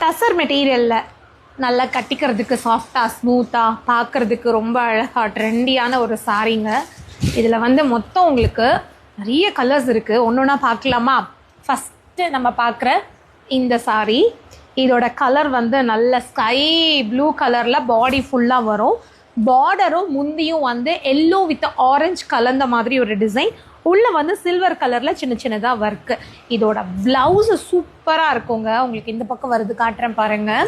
டசர் மெட்டீரியலில் நல்லா கட்டிக்கிறதுக்கு சாஃப்டாக ஸ்மூத்தாக பார்க்குறதுக்கு ரொம்ப அழகாக ட்ரெண்டியான ஒரு சாரீங்க. இதில் வந்து மொத்தம் உங்களுக்கு நிறைய கலர்ஸ் இருக்குது. ஒன்று ஒன்றா பார்க்கலாமா? ஃபஸ்ட்டு நம்ம பார்க்குற இந்த சாரீ, இதோட கலர் வந்து நல்ல ஸ்கை ப்ளூ கலரில் பாடி ஃபுல்லாக வரும். பார்டரும் முந்தியும் வந்து எல்லோ வித் ஆரஞ்சு கலந்த மாதிரி ஒரு டிசைன். உள்ளே வந்து சில்வர் கலரில் சின்ன சின்னதாக ஒர்க்கு. இதோட ப்ளவுஸு சூப்பராக இருக்குங்க. உங்களுக்கு இந்த பக்கம் வருது, காட்டுறேன் பாருங்கள்.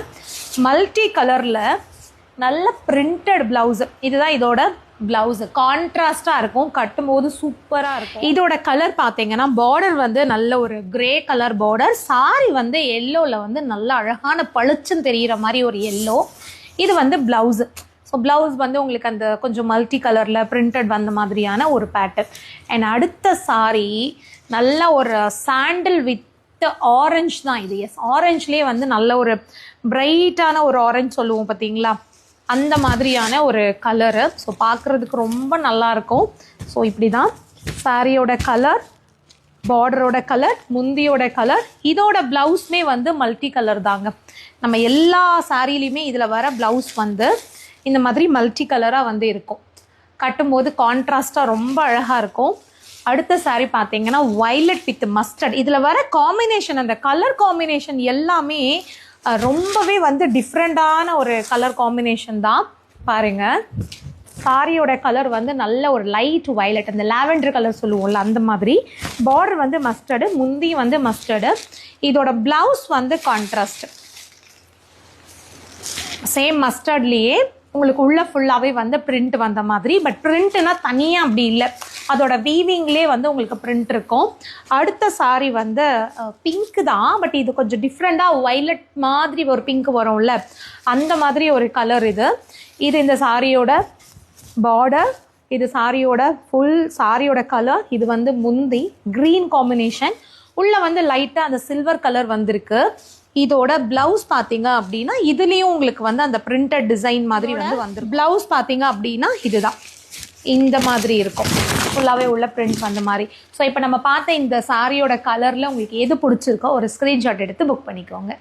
மல்டி கலரில் நல்ல பிரிண்டட் ப்ளவுஸு. இதுதான் இதோட ப்ளவுஸு. கான்ட்ராஸ்டாக இருக்கும், கட்டும்போது சூப்பராக இருக்கும். இதோட கலர் பார்த்தீங்கன்னா பார்டர் வந்து நல்ல ஒரு கிரே கலர் பார்டர். சாரி வந்து எல்லோவில் வந்து நல்ல அழகான பளிச்சுன்னு தெரிகிற மாதிரி ஒரு எல்லோ. இது வந்து ப்ளவுஸு. ஸோ ப்ளவுஸ் வந்து உங்களுக்கு அந்த கொஞ்சம் மல்டி கலரில் பிரிண்டட் வந்த மாதிரியான ஒரு பேட்டர்ன். அண்ட் அடுத்த சாரீ நல்ல ஒரு சாண்டில் வித் ஆரஞ்சு தான் இது. எஸ், ஆரஞ்சுலேயே வந்து நல்ல ஒரு பிரைட்டான ஒரு ஆரஞ்சு சொல்லுவோம் பார்த்தீங்களா, அந்த மாதிரியான ஒரு கலரு. ஸோ பார்க்குறதுக்கு ரொம்ப நல்லாயிருக்கும். ஸோ இப்படி தான் சாரியோட கலர், பார்டரோட கலர், முந்தியோட கலர். இதோட ப்ளவுஸ்மே வந்து மல்டி கலர் தாங்க. நம்ம எல்லா சாரிலையுமே இதில் வர ப்ளவுஸ் வந்து இந்த மாதிரி மல்டி கலராக வந்து இருக்கும். கட்டும்போது கான்ட்ராஸ்டாக ரொம்ப அழகாக இருக்கும். அடுத்த சாரீ பார்த்தீங்கன்னா வைலட் வித் மஸ்டர்ட். இதில் வர காம்பினேஷன், அந்த கலர் காம்பினேஷன் எல்லாமே ரொம்பவே வந்து டிஃப்ரெண்ட்டான ஒரு கலர் காம்பினேஷன் தான். பாருங்கள், சாரியோட கலர் வந்து நல்ல ஒரு லைட் வைலட், அந்த லாவெண்டர் கலர் சொல்லுவோம்ல அந்த மாதிரி. பார்டர் வந்து மஸ்டர்டு, முந்தி வந்து மஸ்டர்டு. இதோட ப்ளவுஸ் வந்து கான்ட்ராஸ்ட், சேம் மஸ்டர்ட்லேயே உங்களுக்கு உள்ள ஃபுல்லாகவே வந்து பிரிண்ட் வந்த மாதிரி. பட் பிரிண்ட்னா தனியாக அப்படி இல்லை, அதோட வீவிங்லேயே வந்து உங்களுக்கு பிரிண்ட் இருக்கும். அடுத்த சாரீ வந்து பிங்க் தான், பட் இது கொஞ்சம் டிஃப்ரெண்ட்டாக வைலட் மாதிரி ஒரு பிங்க் வரும்ல, அந்த மாதிரி ஒரு கலர் இது. இது இந்த சாரியோட பார்டர், இது சாரியோட ஃபுல் சாரியோட கலர். இது வந்து முந்தி க்ரீன் காம்பினேஷன், உள்ளே வந்து லைட்டாக அந்த சில்வர் கலர் வந்திருக்கு. இதோட ப்ளவுஸ் பார்த்தீங்க அப்படின்னா இதுலேயும் உங்களுக்கு வந்து அந்த பிரிண்டட் டிசைன் மாதிரி வந்து ப்ளவுஸ் பார்த்தீங்க அப்படின்னா இதுதான் இந்த மாதிரி இருக்கும், ஃபுல்லாகவே உள்ள பிரிண்ட் வந்த மாதிரி. ஸோ இப்போ நம்ம பார்த்த இந்த சாரியோட கலரில் உங்களுக்கு எது பிடிச்சிருக்கோ ஒரு ஸ்க்ரீன்ஷாட் எடுத்து புக் பண்ணிக்கோங்க.